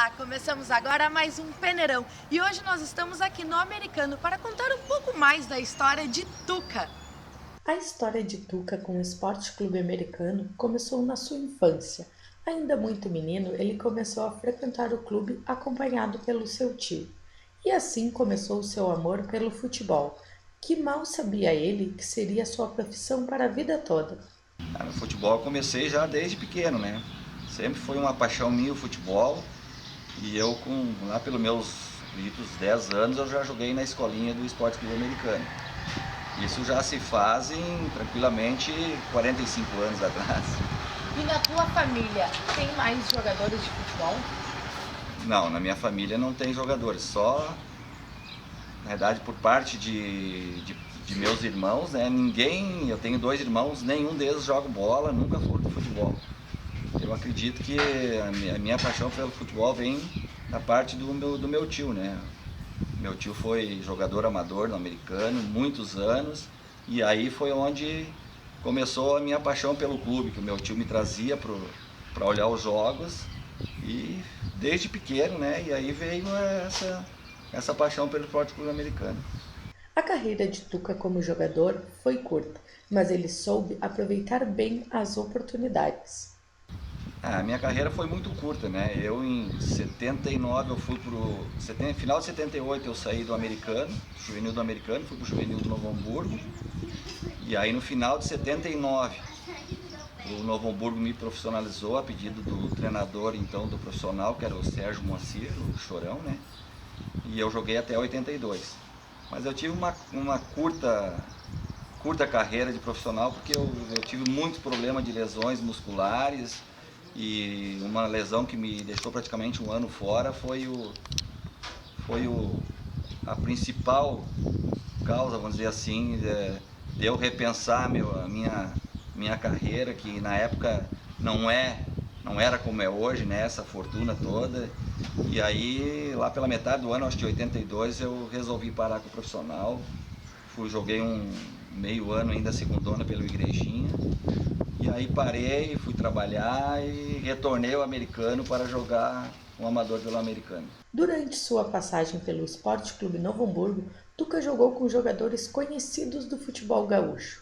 Olá, começamos agora mais um Peneirão e hoje nós estamos aqui no Americano para contar um pouco mais da história de Tuca. A história de Tuca com o Esporte Clube Americano começou na sua infância. Ainda muito menino, ele começou a frequentar o clube acompanhado pelo seu tio. E assim começou o seu amor pelo futebol, que mal sabia ele que seria sua profissão para a vida toda. No futebol eu comecei já desde pequeno, né? Sempre foi uma paixão minha o futebol e eu lá pelos meus acredito, 10 anos eu já joguei na escolinha do Esporte Clube Americano. Isso já se fazem tranquilamente 45 anos atrás. E na tua família, tem mais jogadores de futebol? Não, na minha família não tem jogadores, só na verdade por parte de meus irmãos, né? Eu tenho dois irmãos, nenhum deles joga bola, nunca foram do futebol. Eu acredito que a minha paixão pelo futebol vem da parte do meu tio, né? Meu tio foi jogador amador no Americano, muitos anos, e aí foi onde começou a minha paixão pelo clube, que o meu tio me trazia para olhar os jogos, e desde pequeno, né? E aí veio essa paixão pelo Esporte Clube Americano. A carreira de Tuca como jogador foi curta, mas ele soube aproveitar bem as oportunidades. A minha carreira foi muito curta, né? Eu em 79 eu fui final de 78 eu saí do Americano, juvenil do Americano, fui pro juvenil do Novo Hamburgo. E aí no final de 79 o Novo Hamburgo me profissionalizou a pedido do treinador então do profissional, que era o Sérgio Moacir, o Chorão, né? E eu joguei até 82. Mas eu tive uma curta carreira de profissional porque eu tive muitos problemas de lesões musculares. E uma lesão que me deixou praticamente um ano fora a principal causa, vamos dizer assim, de eu repensar a minha carreira, que na época não era como é hoje, né, essa fortuna toda. E aí, lá pela metade do ano, acho que 82, eu resolvi parar com o profissional. Joguei um meio ano ainda segundona pelo Igrejinha. E aí parei, fui trabalhar e retornei ao Americano para jogar um amador pelo Americano. Durante sua passagem pelo Esporte Clube Novo Hamburgo, Tuca jogou com jogadores conhecidos do futebol gaúcho.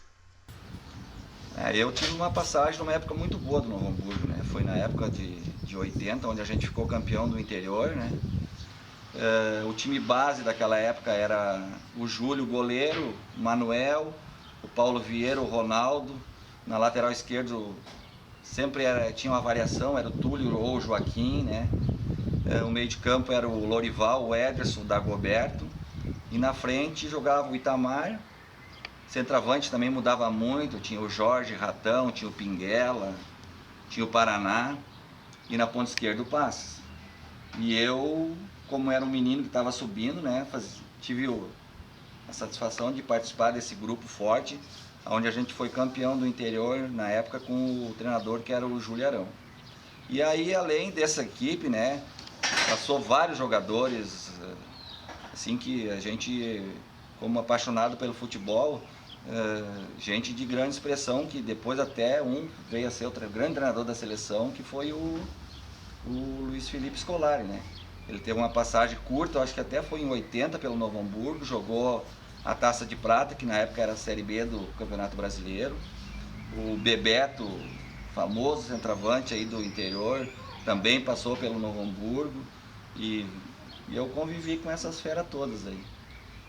Eu tive uma passagem numa época muito boa do Novo Hamburgo, né? Foi na época de 80, onde a gente ficou campeão do interior, né? O time base daquela época era o Júlio, goleiro, o Manuel, o Paulo Vieira, o Ronaldo. Na lateral esquerda sempre tinha uma variação, era o Túlio ou o Joaquim, né? O meio de campo era o Lorival, o Ederson, o Dagoberto. E na frente jogava o Itamar. Centroavante também mudava muito, tinha o Jorge Ratão, tinha o Pinguela, tinha o Paraná. E na ponta esquerda o Passos. E eu, como era um menino que estava subindo, né, tive a satisfação de participar desse grupo forte, onde a gente foi campeão do interior na época com o treinador que era o Júlio Arão. E aí, além dessa equipe, né, passou vários jogadores, assim que a gente, como apaixonado pelo futebol, gente de grande expressão, que depois até veio a ser o grande treinador da seleção, que foi o Luiz Felipe Scolari, né? Ele teve uma passagem curta, acho que até foi em 80 pelo Novo Hamburgo, jogou a Taça de Prata, que na época era a Série B do Campeonato Brasileiro. O Bebeto, famoso centroavante aí do interior, também passou pelo Novo Hamburgo e eu convivi com essas feras todas aí.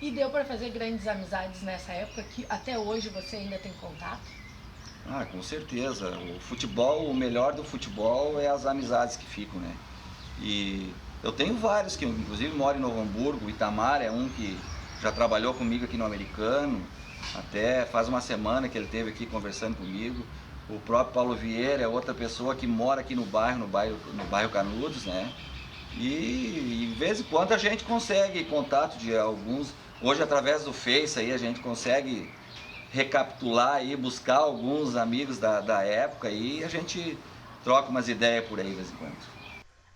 E deu para fazer grandes amizades nessa época que até hoje você ainda tem contato? Com certeza. O futebol, o melhor do futebol é as amizades que ficam, né? E eu tenho vários que inclusive moram em Novo Hamburgo. O Itamar é um que já trabalhou comigo aqui no Americano, até faz uma semana que ele esteve aqui conversando comigo. O próprio Paulo Vieira é outra pessoa que mora aqui no bairro Canudos, né? E de vez em quando a gente consegue contato de alguns. Hoje, através do Face, aí, a gente consegue recapitular e buscar alguns amigos da época e a gente troca umas ideias por aí de vez em quando.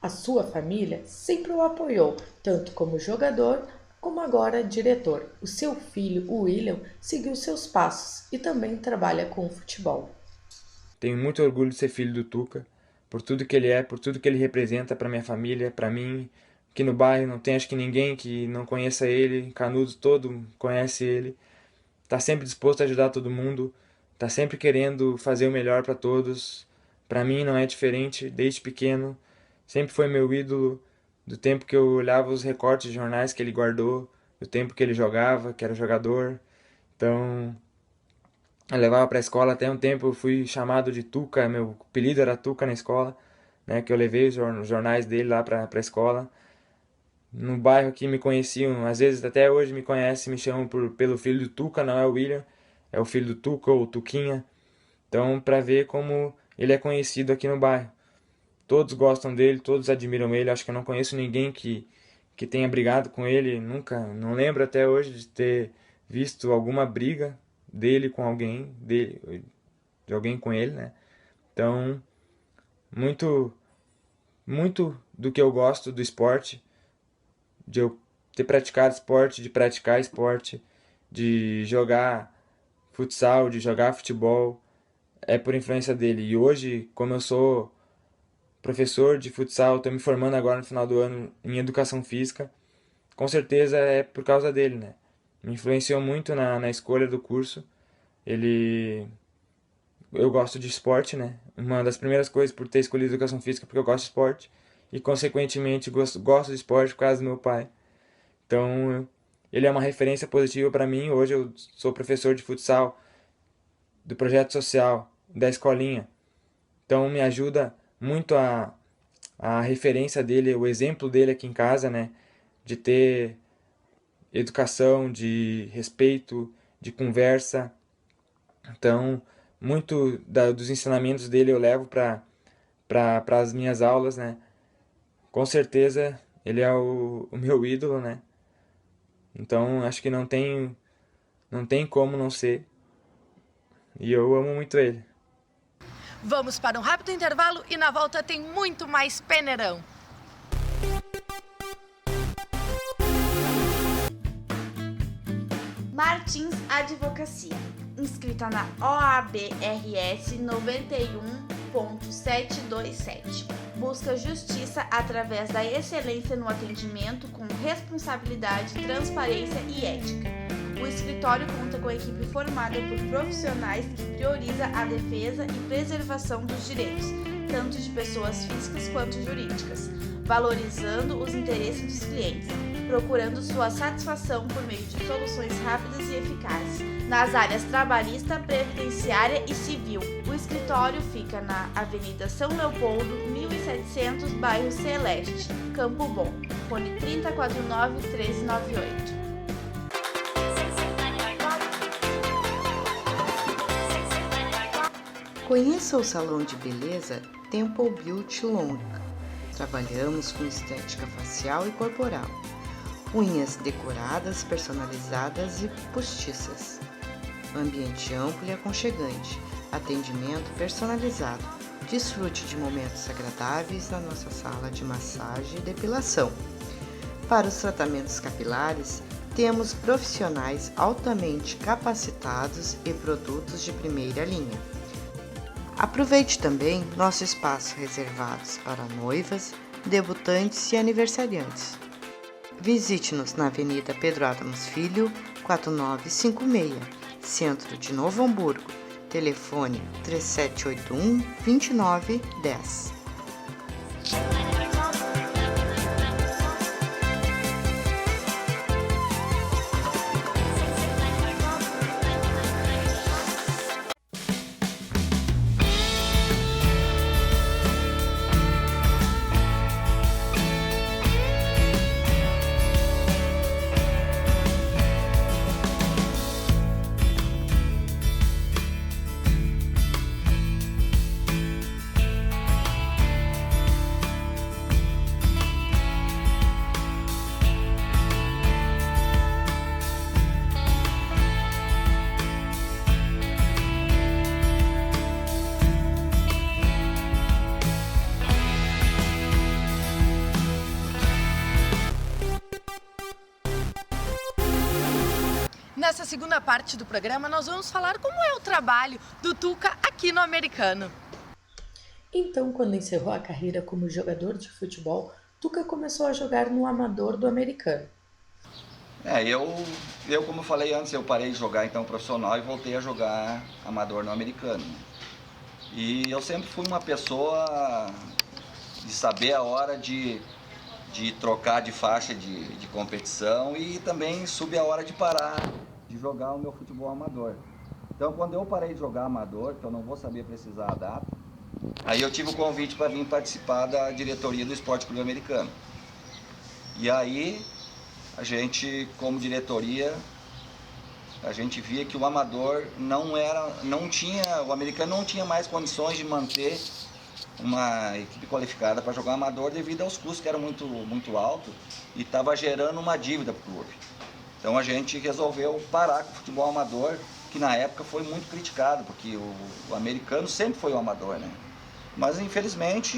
A sua família sempre o apoiou, tanto como jogador como agora diretor. O seu filho, o William, seguiu seus passos e também trabalha com o futebol. Tenho muito orgulho de ser filho do Tuca, por tudo que ele é, por tudo que ele representa para minha família, para mim. Aqui no bairro não tem acho que ninguém que não conheça ele, Canudos todo conhece ele. Tá sempre disposto a ajudar todo mundo, tá sempre querendo fazer o melhor para todos. Para mim não é diferente, desde pequeno, sempre foi meu ídolo, do tempo que eu olhava os recortes de jornais que ele guardou, do tempo que ele jogava, que era jogador. Então, eu levava para a escola, até um tempo eu fui chamado de Tuca, meu apelido era Tuca na escola, né, que eu levei os jornais dele lá para a escola. No bairro aqui me conheciam, às vezes até hoje me conhecem, me chamam pelo filho do Tuca, não é o William, é o filho do Tuca ou Tuquinha. Então, para ver como ele é conhecido aqui no bairro. Todos gostam dele, todos admiram ele, acho que eu não conheço ninguém que tenha brigado com ele, nunca, não lembro até hoje de ter visto alguma briga dele com alguém, de alguém com ele, né? Então, muito do que eu gosto do esporte, de eu ter praticado esporte, de praticar esporte, de jogar futsal, de jogar futebol, é por influência dele. E hoje, como eu sou professor de futsal, estou me formando agora no final do ano em educação física, com certeza é por causa dele, né? Me influenciou muito na escolha do curso. Eu gosto de esporte, né? Uma das primeiras coisas por ter escolhido educação física porque eu gosto de esporte e consequentemente gosto de esporte por causa do meu pai. Então, ele é uma referência positiva para mim. Hoje eu sou professor de futsal do projeto social da escolinha. Então, me ajuda muito a referência dele, o exemplo dele aqui em casa, né? De ter educação, de respeito, de conversa. Então, muito dos ensinamentos dele eu levo para as minhas aulas, né? Com certeza ele é o meu ídolo, né? Então, acho que não tem como não ser. E eu amo muito ele. Vamos para um rápido intervalo e na volta tem muito mais Peneirão. Martins Advocacia, inscrita na OAB-RS 91.727. Busca justiça através da excelência no atendimento com responsabilidade, transparência e ética. O escritório conta com equipe formada por profissionais que prioriza a defesa e preservação dos direitos, tanto de pessoas físicas quanto jurídicas, valorizando os interesses dos clientes, procurando sua satisfação por meio de soluções rápidas e eficazes, nas áreas trabalhista, previdenciária e civil. O escritório fica na Avenida São Leopoldo, 1700, bairro Celeste, Campo Bom, fone 3049-1398. Conheça o salão de beleza Temple Beauty Long. Trabalhamos com estética facial e corporal, unhas decoradas, personalizadas e postiças. Ambiente amplo e aconchegante, atendimento personalizado. Desfrute de momentos agradáveis na nossa sala de massagem e depilação. Para os tratamentos capilares, temos profissionais altamente capacitados e produtos de primeira linha. Aproveite também nosso espaço reservados para noivas, debutantes e aniversariantes. Visite-nos na Avenida Pedro Adams Filho, 4956, Centro de Novo Hamburgo. Telefone 3781-2910. Nessa segunda parte do programa, nós vamos falar como é o trabalho do Tuca aqui no Americano. Então, quando encerrou a carreira como jogador de futebol, Tuca começou a jogar no amador do americano. Eu como eu falei antes, eu parei de jogar então profissional e voltei a jogar amador no americano. E eu sempre fui uma pessoa de saber a hora de trocar de faixa de competição e também soube a hora de parar de jogar o meu futebol amador. Então quando eu parei de jogar amador, que eu não vou saber precisar a data, aí eu tive o convite para vir participar da diretoria do Esporte Clube Americano. E aí a gente, como diretoria, a gente via que o amador o americano não tinha mais condições de manter uma equipe qualificada para jogar amador devido aos custos que eram muito altos e estava gerando uma dívida para o clube. Então a gente resolveu parar com o futebol amador, que na época foi muito criticado, porque o americano sempre foi o amador, né? Mas infelizmente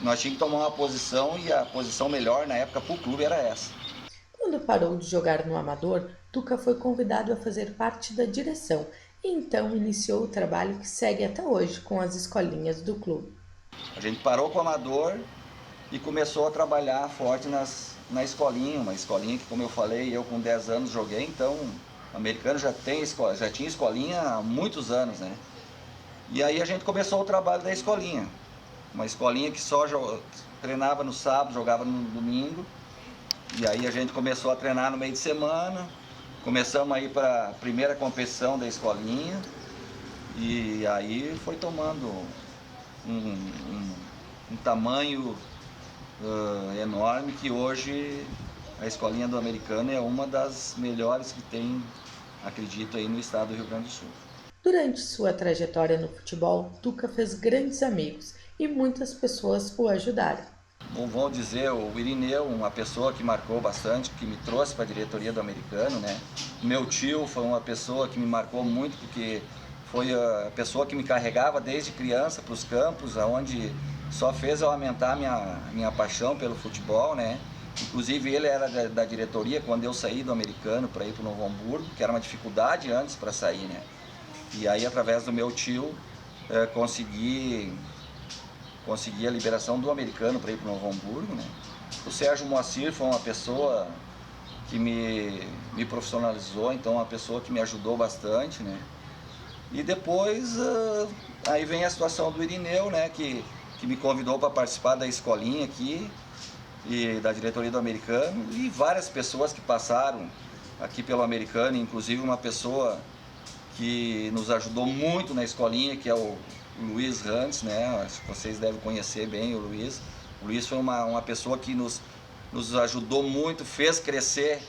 nós tínhamos que tomar uma posição e a posição melhor na época para o clube era essa. Quando parou de jogar no amador, Tuca foi convidado a fazer parte da direção e então iniciou o trabalho que segue até hoje com as escolinhas do clube. A gente parou com o amador e começou a trabalhar forte na escolinha, uma escolinha que, como eu falei, eu com 10 anos joguei, então o americano já tinha escolinha há muitos anos, né? E aí a gente começou o trabalho da escolinha, uma escolinha que só treinava no sábado, jogava no domingo. E aí a gente começou a treinar no meio de semana, começamos a ir para a primeira competição da escolinha e aí foi tomando um tamanho enorme que hoje a escolinha do americano é uma das melhores que tem, acredito, aí no estado do Rio Grande do Sul. Durante sua trajetória no futebol, Tuca fez grandes amigos e muitas pessoas o ajudaram. Bom, vamos dizer, o Irineu, uma pessoa que marcou bastante, que me trouxe para a diretoria do americano, né? Meu tio foi uma pessoa que me marcou muito, porque foi a pessoa que me carregava desde criança para os campos, onde só fez eu aumentar minha paixão pelo futebol, né? Inclusive ele era da diretoria quando eu saí do americano para ir para o Novo Hamburgo, que era uma dificuldade antes para sair, né? E aí, através do meu tio, consegui a liberação do americano para ir para o Novo Hamburgo, né? O Sérgio Moacir foi uma pessoa que me profissionalizou, então uma pessoa que me ajudou bastante, né? E depois, aí vem a situação do Irineu, né? Que me convidou para participar da escolinha aqui e da diretoria do americano, e várias pessoas que passaram aqui pelo americano, inclusive uma pessoa que nos ajudou muito na escolinha, que é o Luiz Rantes, né? Vocês devem conhecer bem o Luiz. O Luiz foi uma pessoa que nos ajudou muito, fez crescer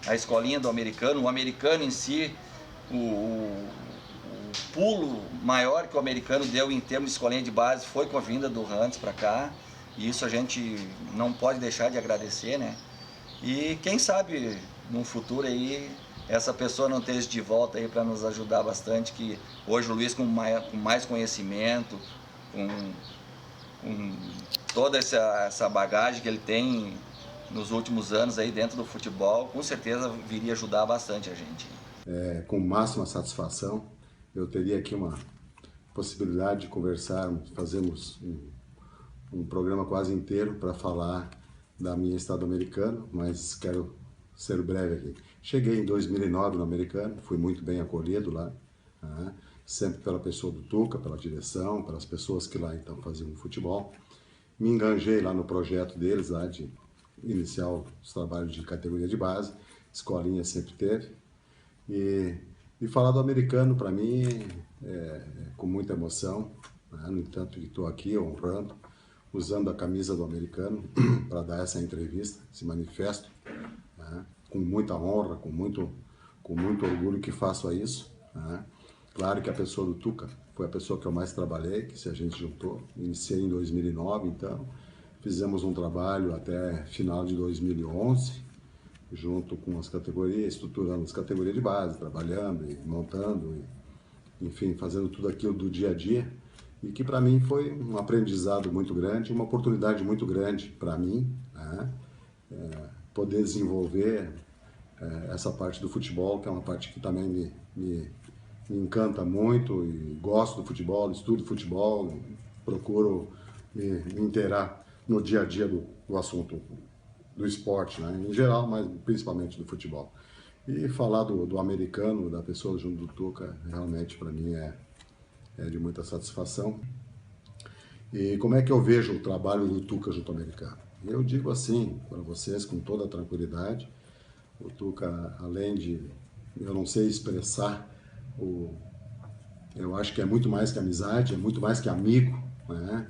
a escolinha do americano. O americano em si, o pulo maior que o americano deu em termos de escolinha de base foi com a vinda do Rantes para cá. E isso a gente não pode deixar de agradecer, né? E quem sabe no futuro aí essa pessoa não esteja de volta aí para nos ajudar bastante, que hoje o Luiz com mais conhecimento, com toda essa bagagem que ele tem nos últimos anos aí dentro do futebol, com certeza viria ajudar bastante a gente. Com máxima satisfação, eu teria aqui uma possibilidade de conversarmos, fazermos um programa quase inteiro para falar da minha estado americano, mas quero ser breve aqui. Cheguei em 2009 no americano, fui muito bem acolhido lá, né? Sempre pela pessoa do Tuca, pela direção, pelas pessoas que lá então faziam futebol. Me enganjei lá no projeto deles, lá de iniciar os trabalhos de categoria de base, escolinha sempre teve. E falar do americano para mim é com muita emoção, né? No entanto, estou aqui honrando, usando a camisa do americano para dar essa entrevista, esse manifesto, né? Com muita honra, com muito orgulho que faço isso, né? Claro que a pessoa do Tuca foi a pessoa que eu mais trabalhei, que se a gente juntou, iniciei em 2009, então fizemos um trabalho até final de 2011, junto com as categorias, estruturando as categorias de base, trabalhando e montando, enfim, fazendo tudo aquilo do dia a dia, e que para mim foi um aprendizado muito grande, uma oportunidade muito grande para mim, né? Poder desenvolver essa parte do futebol, que é uma parte que também me encanta muito, e gosto do futebol, estudo futebol, procuro me inteirar no dia a dia do assunto do esporte, né? Em geral, mas principalmente do futebol. E falar do americano, da pessoa junto do Tuca, realmente para mim é de muita satisfação. E como é que eu vejo o trabalho do Tuca junto ao americano? Eu digo assim para vocês com toda a tranquilidade, o Tuca, além de, eu não sei expressar, eu acho que é muito mais que amizade, é muito mais que amigo, né?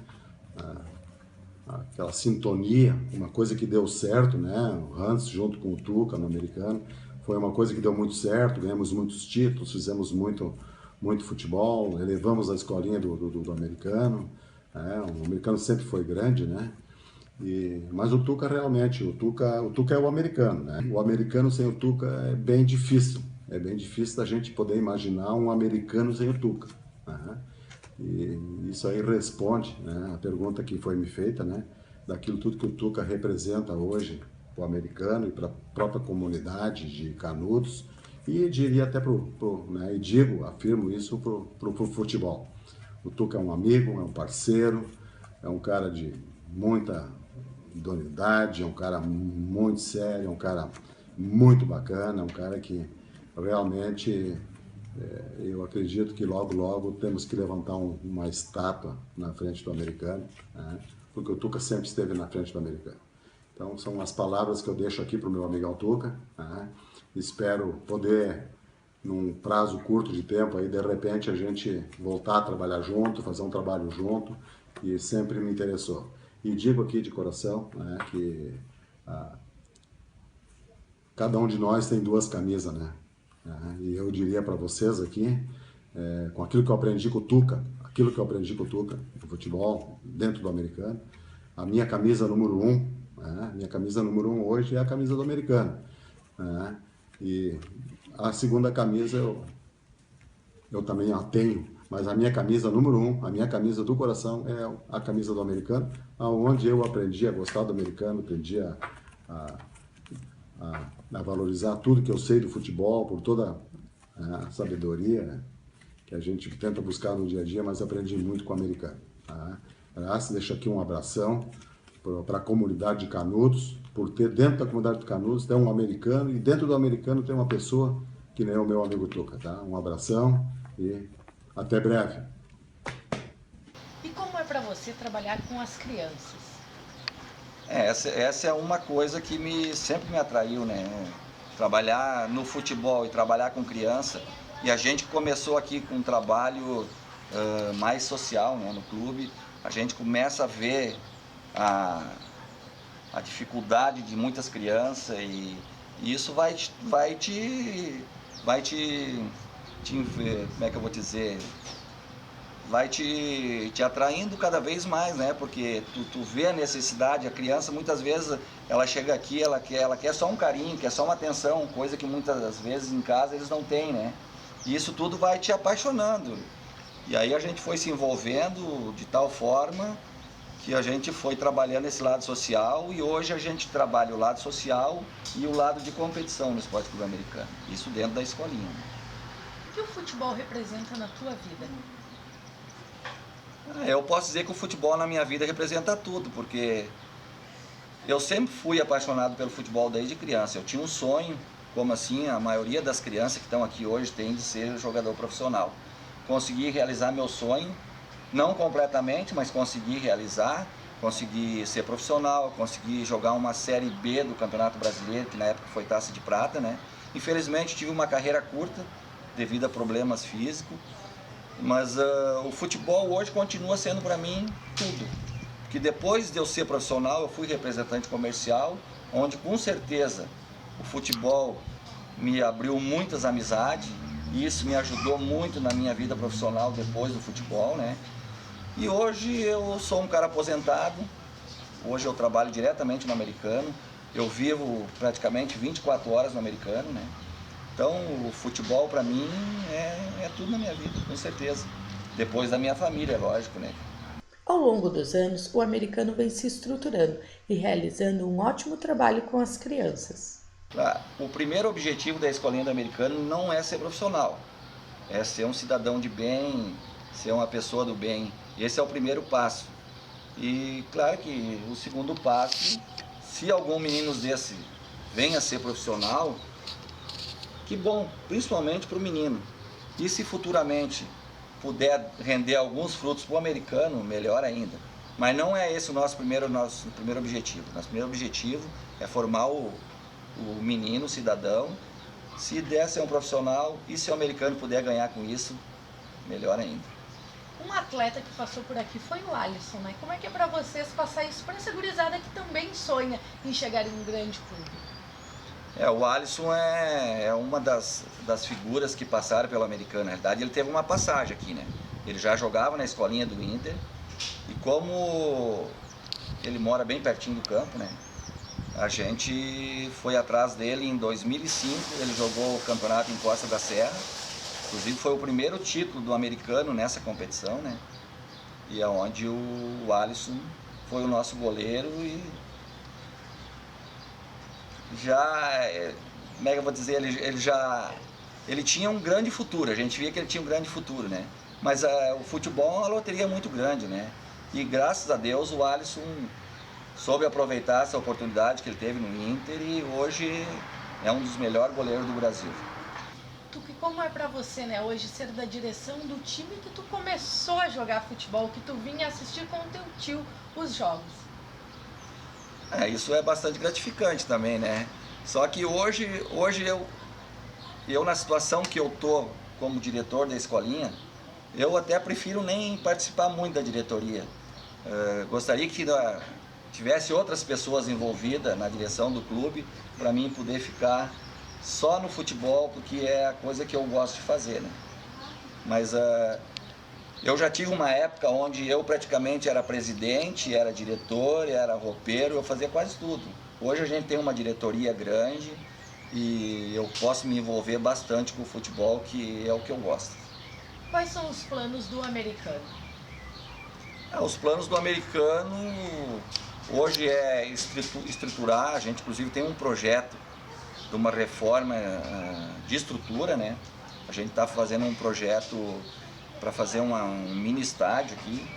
Aquela sintonia, uma coisa que deu certo, né? O Hans junto com o Tuca no americano, foi uma coisa que deu muito certo, ganhamos muitos títulos, fizemos muito futebol, elevamos a escolinha do americano, né? O americano sempre foi grande, né? Mas o Tuca realmente, o Tuca é o americano, né? O americano sem o Tuca é bem difícil da gente poder imaginar um americano sem o Tuca, né? E isso aí responde, né, a pergunta que foi me feita, né, daquilo tudo que o Tuca representa hoje para o americano e para a própria comunidade de Canudos, e diria até né, e digo, afirmo isso pro futebol. O Tuca é um amigo, é um parceiro, é um cara de muita idoneidade, é um cara muito sério, é um cara muito bacana, é um cara que realmente eu acredito que logo temos que levantar uma estátua na frente do americano, né? Porque o Tuca sempre esteve na frente do americano. Então são as palavras que eu deixo aqui para o meu amigão Tuca, né? Espero poder, num prazo curto de tempo, aí de repente a gente voltar a trabalhar junto, fazer um trabalho junto, e sempre me interessou. E digo aqui de coração, né, que cada um de nós tem duas camisas, né? E eu diria para vocês aqui, com aquilo que eu aprendi com o Tuca, no futebol, dentro do americano, a minha camisa número 1, minha camisa número 1 hoje é a camisa do americano. E a segunda camisa eu também a tenho, mas a minha camisa número 1, a minha camisa do coração é a camisa do americano, onde eu aprendi a gostar do americano, aprendi a valorizar tudo que eu sei do futebol, por toda a sabedoria, né, que a gente tenta buscar no dia a dia, mas aprendi muito com o americano. Graças, deixo aqui um abração para a comunidade de Canudos, por ter dentro da comunidade de Canudos tem um americano, e dentro do americano tem uma pessoa que nem o meu amigo Tuca, tá? Um abração e até breve. E como é para você trabalhar com as crianças? Essa é uma coisa que sempre me atraiu, né? Trabalhar no futebol e trabalhar com criança. E a gente começou aqui com um trabalho mais social, né, no clube. A gente começa a ver a dificuldade de muitas crianças e isso vai te como é que eu vou dizer? Vai te atraindo cada vez mais, né? Porque tu vê a necessidade, a criança muitas vezes ela chega aqui, ela quer só um carinho, quer só uma atenção, coisa que muitas vezes em casa eles não têm, né? E isso tudo vai te apaixonando. E aí a gente foi se envolvendo de tal forma que a gente foi trabalhando esse lado social e hoje a gente trabalha o lado social e o lado de competição no Esporte Clube Americano. Isso dentro da escolinha. O que o futebol representa na tua vida? Eu posso dizer que o futebol na minha vida representa tudo, porque eu sempre fui apaixonado pelo futebol desde criança. Eu tinha um sonho, como assim a maioria das crianças que estão aqui hoje tem, de ser jogador profissional. Consegui realizar meu sonho, não completamente, mas consegui realizar, consegui ser profissional, consegui jogar uma Série B do Campeonato Brasileiro, que na época foi Taça de Prata, né? Infelizmente tive uma carreira curta, devido a problemas físicos, mas o futebol hoje continua sendo para mim tudo. Porque depois de eu ser profissional, eu fui representante comercial, onde com certeza o futebol me abriu muitas amizades, e isso me ajudou muito na minha vida profissional depois do futebol, né? E hoje eu sou um cara aposentado, hoje eu trabalho diretamente no americano, eu vivo praticamente 24 horas no americano, né? Então o futebol para mim é tudo na minha vida, com certeza. Depois da minha família, é lógico, né? Ao longo dos anos, o americano vem se estruturando e realizando um ótimo trabalho com as crianças. O primeiro objetivo da escolinha do americano não é ser profissional, é ser um cidadão de bem, ser uma pessoa do bem. Esse é o primeiro passo. E claro que o segundo passo, se algum menino desse venha a ser profissional, que bom, principalmente para o menino. E se futuramente puder render alguns frutos para o americano, melhor ainda. Mas não é esse o nosso primeiro objetivo. Nosso primeiro objetivo é formar o menino, o cidadão. Se der ser um profissional e se o americano puder ganhar com isso, melhor ainda. Um atleta que passou por aqui foi o Alisson, né? Como é que é para vocês passar isso para essa gurizada que também sonha em chegar em um grande clube? O Alisson é uma das figuras que passaram pelo americano. Na realidade, ele teve uma passagem aqui, né? Ele já jogava na escolinha do Inter e como ele mora bem pertinho do campo, né? A gente foi atrás dele em 2005, ele jogou o campeonato em Costa da Serra. Inclusive foi o primeiro título do americano nessa competição, né? E é onde o Alisson foi o nosso goleiro e já, como é que eu vou dizer, ele tinha um grande futuro, a gente via que ele tinha um grande futuro, né? Mas o futebol é uma loteria muito grande, né? E graças a Deus o Alisson soube aproveitar essa oportunidade que ele teve no Inter e hoje é um dos melhores goleiros do Brasil. Tuque, como é pra você, né, hoje ser da direção do time que tu começou a jogar futebol, que tu vinha assistir com o teu tio os jogos? Isso é bastante gratificante também, né? Só que hoje eu na situação que eu tô como diretor da escolinha, eu até prefiro nem participar muito da diretoria. Gostaria que tivesse outras pessoas envolvidas na direção do clube para mim poder ficar só no futebol, porque é a coisa que eu gosto de fazer, né? Mas eu já tive uma época onde eu praticamente era presidente, era diretor, era roupeiro, eu fazia quase tudo. Hoje a gente tem uma diretoria grande e eu posso me envolver bastante com o futebol, que é o que eu gosto. Quais são os planos do americano? Os planos do americano hoje é estruturar, a gente inclusive tem um projeto de uma reforma de estrutura, né? A gente está fazendo um projeto para fazer um mini estádio aqui.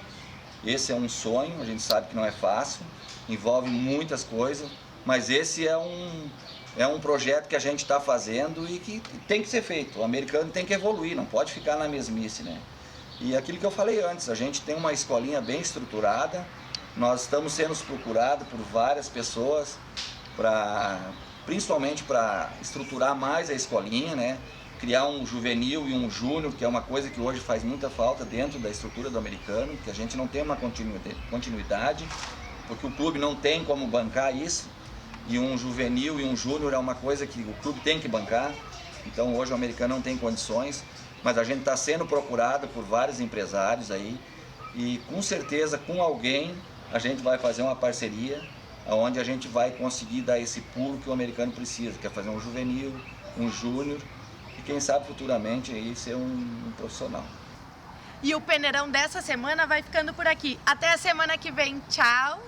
Esse é um sonho, a gente sabe que não é fácil, envolve muitas coisas, mas esse é um projeto que a gente está fazendo e que tem que ser feito. O americano tem que evoluir, não pode ficar na mesmice, né? E aquilo que eu falei antes, a gente tem uma escolinha bem estruturada, nós estamos sendo procurados por várias pessoas, principalmente para estruturar mais a escolinha, né? Criar um juvenil e um júnior, que é uma coisa que hoje faz muita falta dentro da estrutura do americano, que a gente não tem uma continuidade, porque o clube não tem como bancar isso, e um juvenil e um júnior é uma coisa que o clube tem que bancar, então hoje o americano não tem condições, mas a gente está sendo procurado por vários empresários aí, e com certeza com alguém a gente vai fazer uma parceria, onde a gente vai conseguir dar esse pulo que o americano precisa, que é fazer um juvenil, um júnior, e quem sabe futuramente aí ser um profissional. E o Peneirão dessa semana vai ficando por aqui. Até a semana que vem. Tchau!